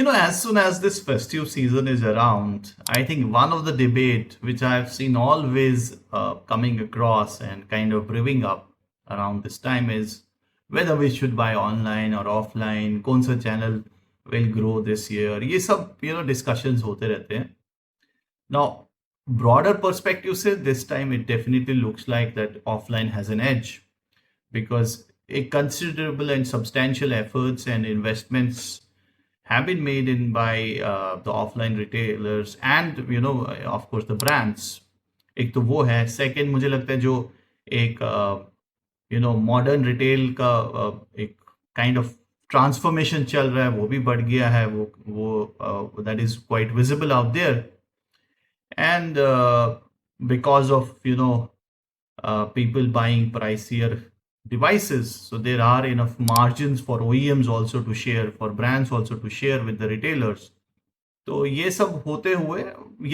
As soon as this festive season is around, I think one of the debate which I've seen always coming across and kind of brewing up around this time is whether we should buy online or offline, कौन सा channel will grow this year. ये सब discussions होते रहते हैं. Now, broader perspective से this time it definitely looks like that offline has an edge because a considerable and substantial efforts and investments have been made in by the offline retailers and of course the brands. एक तो वो है. Second मुझे लगता है जो एक modern retail का एक काइंड ऑफ ट्रांसफॉर्मेशन चल रहा है वो भी बढ़ गया है. वो that is quite visible out there and because of people buying pricier devices, so there are enough margins for OEMs also to share, for brands also to share with the retailers. तो ये सब होते हुए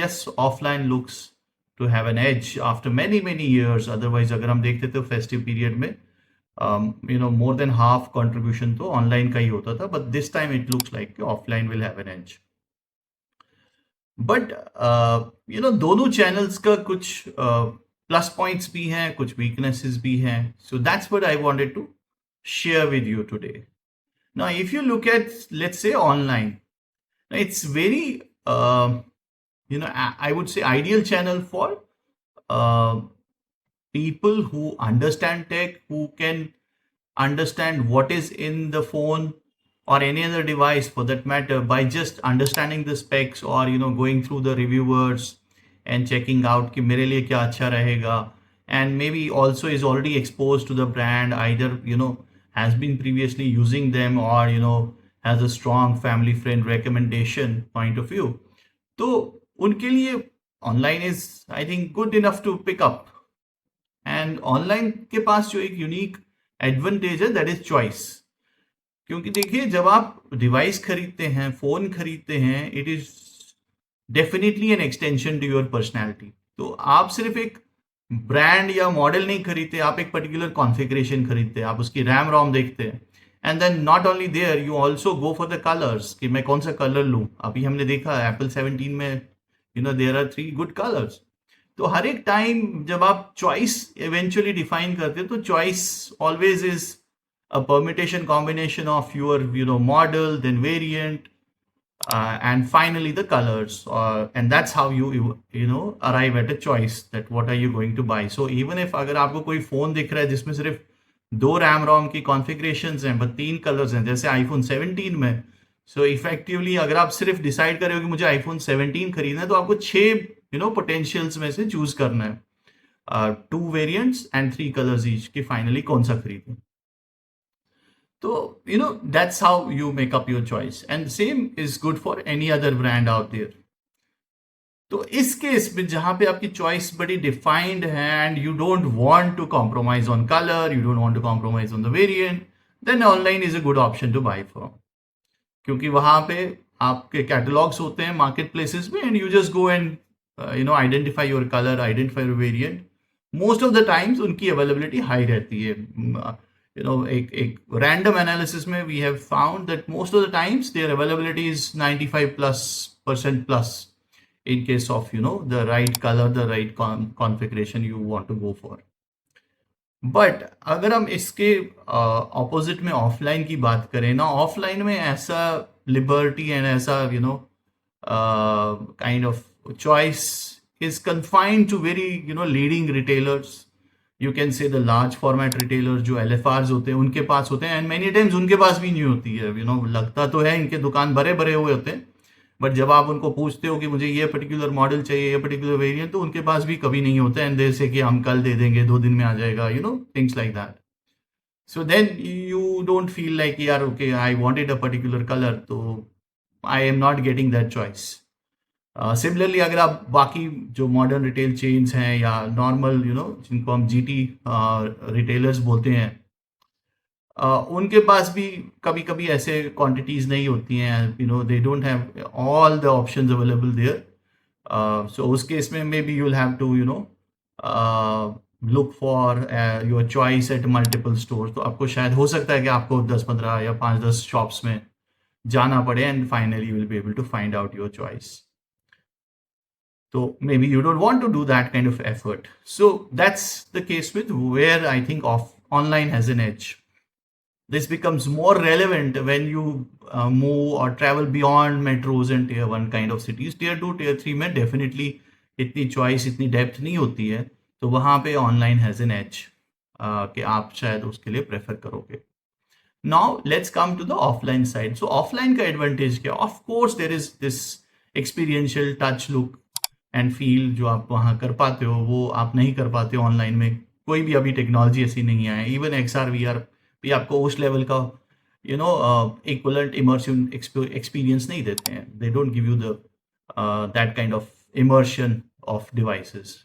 yes, offline looks to have an edge after many years. Otherwise अगर हम देखते थे festive period में more than half contribution तो online का ही होता था, but this time it looks like offline will have an edge. But दोनों चैनल्स का कुछ प्लस पॉइंट्स भी हैं, कुछ वीकनेसेस भी हैं. So that's what I wanted to share with you today. Now if you look at let's say online, it's very I would say ideal channel for people who understand tech, who can understand what is in the phone or any other device for that matter by just understanding the specs or going through the reviewers and checking out कि मेरे लिए क्या अच्छा रहेगा, and maybe also is already exposed to the brand, either has been previously using them or has a strong family friend recommendation point of view. तो उनके लिए online is I think good enough to pick up. And online के पास जो एक unique advantage है, that is choice. क्योंकि देखिए जब आप डिवाइस खरीदते हैं, फोन खरीदते हैं, it is definitely an extension to your personality. तो आप सिर्फ एक ब्रांड या मॉडल नहीं खरीदते, आप एक पर्टिकुलर कॉन्फ़िगरेशन खरीदते हैं, आप उसकी रैम रोम देखते हैं, and then not only there you also go for the colours कि मैं कौन सा कलर लूँ. अभी हमने देखा एप्पल 17 में देयर आर 3 गुड कलर्स. तो हर एक टाइम जब आप चॉइस इवेंचुअली डिफाइन करते हैं, तो choice always is a permutation combination of your model, then variant, and finally the colors, and that's how you arrive at a choice that what are you going to buy. So even if अगर आपको कोई phone दिख रहा है जिसमें सिर्फ 2 RAM ROM की configurations हैं बट 3 कलर्स हैं, जैसे आईफोन 17 में, सो इफेक्टिवली अगर आप सिर्फ डिसाइड करें कि मुझे आईफोन 17 खरीदना है, तो आपको 6 पोटेंशियल्स में से चूज करना है, 2 वेरिएंट्स एंड 3 कलर्स ईच, कि फाइनली कौन सा खरीदें. So, that's how you make up your choice. And the same is good for any other brand out there. तो इस केस में जहां पे आपकी चॉइस बड़ी डिफाइंड है and you don't want to compromise on colour, you don't want to compromise on the variant, then online is a good option to buy from. क्योंकि वहां पे आपके कैटलॉग्स होते हैं मार्केट प्लेसेस में, and you just go and identify your colour, identify your variant. Most of the times उनकी availability high रहती है. एक random analysis में we have found that most of the times their availability is 95% plus in case of the right color, the right configuration you want to go for. But अगर हम इसके opposite में offline की बात करें ना, offline में ऐसा लिबर्टी एंड ऐसा kind of choice is confined to very leading retailers. You can say the large format retailers जो LFRs होते हैं उनके पास होते हैं, एंड मेनी टाइम्स उनके पास भी नहीं होती है. लगता तो है इनके दुकान भरे भरे हुए होते हैं, बट जब आप उनको पूछते हो कि मुझे ये पर्टिकुलर मॉडल चाहिए, ये पर्टिकुलर वेरिएंट, तो उनके पास भी कभी नहीं होता है, एंड जैसे कि हम कल दे देंगे, 2 दिन में आ जाएगा, things like that. So then you don't feel like यार okay I wanted a particular colour, तो I am not getting that choice. Similarly अगर आप बाकी जो मॉडर्न रिटेल चेन्स हैं या नॉर्मल जिनको हम जीटी रिटेलर्स बोलते हैं, उनके पास भी कभी कभी ऐसे क्वांटिटीज नहीं होती हैं, they don't have all the options available there. So उस केस में maybe you will have to look for your choice at multiple store. तो आपको शायद हो सकता है कि आपको 10-15 या 5-10 शॉप्स में जाना पड़े and finally you will be able to find out your choice. So maybe you don't want to do that kind of effort. So that's the case with where I think online has an edge. This becomes more relevant when you move or travel beyond metros and tier 1 kind of cities. Tier 2, tier 3 में definitely इतनी choice, इतनी depth नहीं होती है. तो वहाँ पे online has an edge कि आप शायद उसके लिए prefer करोगे. Now let's come to the offline side. So offline का advantage क्या? Of course there is this experiential touch look and feel जो आप वहाँ कर पाते हो वो आप नहीं कर पाते हो ऑनलाइन में. कोई भी अभी टेक्नोलॉजी ऐसी नहीं है. इवन XR VR भी आपको उस लेवल का इक्वलेंट इमर्सिव एक्सपीरियंस नहीं देते हैं. They don't give you the that kind of immersion of devices.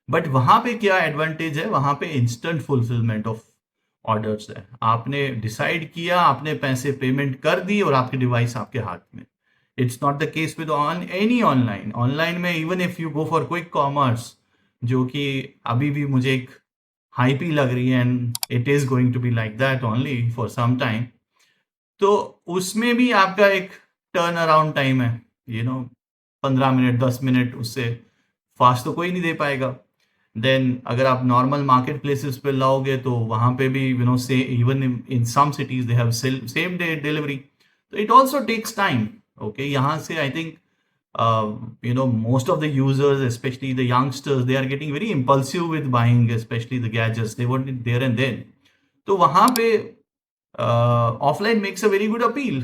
But वहाँ पे क्या एडवांटेज है? वहाँ पे इंस्टेंट फुलफिलमेंट ऑफ ऑर्डर्स है. आपने डिसाइड किया, आपने पैसे पेमेंट कर दी और आपकी डिवाइस आपके हाथ में. It's not the case with any online. Online में even if you go for quick commerce, जो कि अभी भी मुझे एक हाइप ही लग रही है and it is going to be like that only for some time. तो उसमें भी आपका एक टर्न अराउंड टाइम है, 15 मिनट 10 मिनट, उससे फास्ट तो कोई नहीं दे पाएगा. देन अगर आप नॉर्मल मार्केट प्लेसेस पे लाओगे तो वहाँ पे भी से even in some cities they have same day delivery. तो it also takes time. Okay, यहाँ से I think most of the users, especially the youngsters, they are getting very impulsive with buying, especially the gadgets. They want it there and then. तो वहाँ पे offline makes a very good appeal.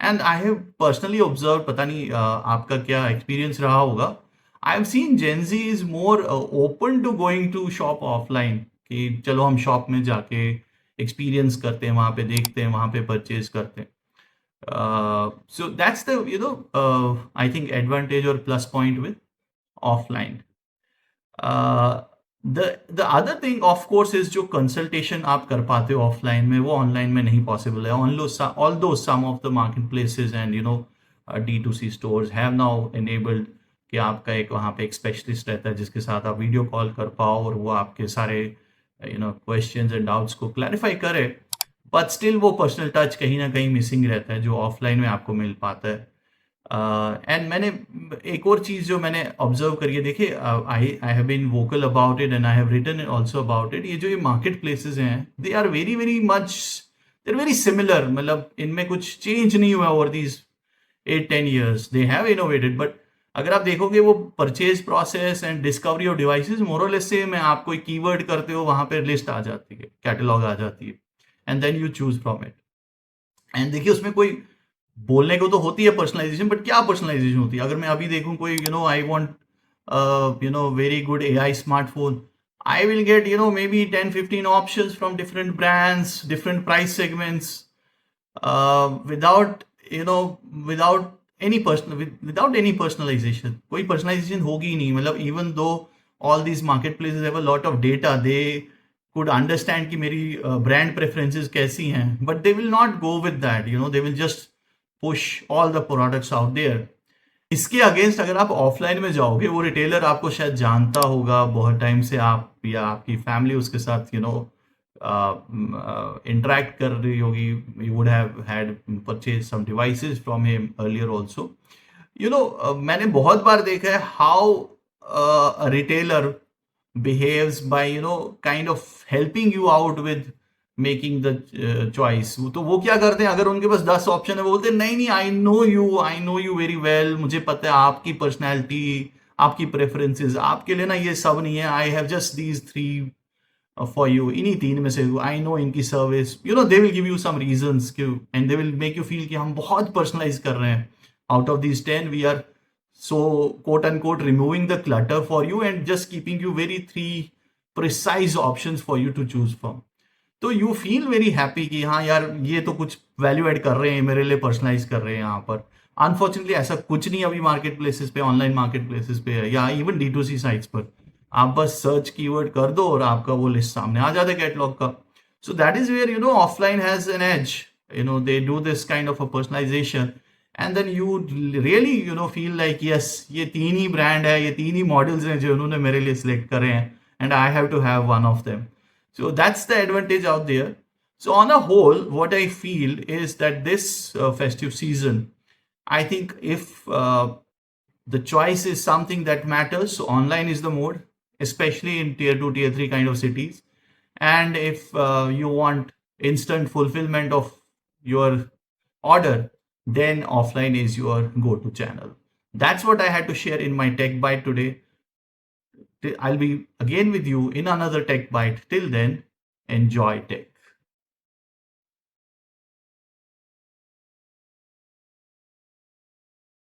And I have personally observed, पता नहीं आपका क्या experience रहा होगा. I have seen Gen Z is more open to going to shop offline. कि चलो हम शॉप में जाके एक्सपीरियंस करते हैं, वहाँ पे देखते हैं, वहाँ पे परचेज करते हैं. So that's the I think advantage or plus point with offline. The other thing of course is जो consultation आप कर पाते हो offline में, वो online में नहीं possible है. Although some of the marketplaces and D2C stores have now enabled कि आपका एक वहाँ पे एक स्पेशलिस्ट रहता है जिसके साथ आप वीडियो कॉल कर पाओ और वो आपके सारे क्वेश्चंस एंड डाउट्स को क्लैरिफाई करे. बट स्टिल वो पर्सनल टच कहीं ना कहीं मिसिंग रहता है जो ऑफलाइन में आपको मिल पाता है. एंड मैंने एक और चीज़ जो मैंने ऑब्जर्व करी है, देखिए I have been vocal about it and I have written also about it. ये जो ये मार्केट प्लेसेस हैं, they are very very much, they are very similar. मतलब इनमें कुछ चेंज नहीं हुआ over these 8-10 years. They have innovated, but अगर आप देखोगे वो purchase process and discovery of devices more और लेस सेम है. आप कोई कीवर्ड करते हो, वहां पे लिस्ट आ जाती है, कैटलॉग आ जाती है, and then you choose from it. And देखिए उसमें कोई बोलने को तो होती है पर्सनलाइजेशन, बट क्या पर्सनलाइजेशन होती है? अगर मैं अभी देखूं कोई I want very good AI smartphone, I will get maybe 10-15 options from different brands, different price segments, without without without any personalization. कोई personalization होगी ही नहीं. मतलब even though all these marketplaces have a lot of data, they could understand कि मेरी brand preferences कैसी हैं, but they will not go with that. They will just push all the products out there. इसके against अगर आप offline में जाओगे, वो रिटेलर आपको शायद जानता होगा बहुत टाइम से, आप या आपकी फैमिली उसके साथ इंटरेक्ट कर रही होगी. You would have had purchase some devices from him earlier also. मैंने बहुत बार देखा है how a retailer behaves by kind of helping you out with making the choice. तो वो क्या करते हैं, अगर उनके पास 10 ऑप्शन है, वो बोलते हैं नहीं I know you very well, मुझे पता है आपकी पर्सनैलिटी, आपकी प्रेफरेंसेस, आपके लिए ना ये सब नहीं है. I have just these 3 for you. इन्हीं 3 में से आई नो इनकी service, they will give you some reasons and they will make you feel कि हम बहुत पर्सनलाइज कर रहे हैं. Out of these 10 we are so quote unquote removing the clutter for you and just keeping you very 3 precise options for you to choose from. तो you feel very happy कि हाँ यार ये तो कुछ वैल्यू एड कर रहे हैं, मेरे लिए पर्सनलाइज कर रहे हैं यहाँ पर. अनफॉर्चुनेटली ऐसा कुछ नहीं अभी मार्केट प्लेसेस पे, ऑनलाइन मार्केट प्लेसेस पे है, या इवन D2C साइट्स पर. आप बस सर्च कीवर्ड कर दो और आपका वो लिस्ट सामने आ जाता है कैटलॉग का. So that is where offline has an edge. They do this kind of a personalisation. And then you really feel like yes, ये 3 ही ब्रांड है, ये 3 ही मॉडल्स हैं जो उन्होंने मेरे लिए सिलेक्ट करे हैं, and I have to have one of them. So that's the advantage out there. So on a whole, what I feel is that this festive season, I think if the choice is something that matters, so online is the mode, especially in tier 2, tier 3 kind of cities. And if you want instant fulfillment of your order, then offline is your go-to channel. That's what I had to share in my Tech Bite today. I'll be again with you in another Tech Bite. Till then, enjoy tech.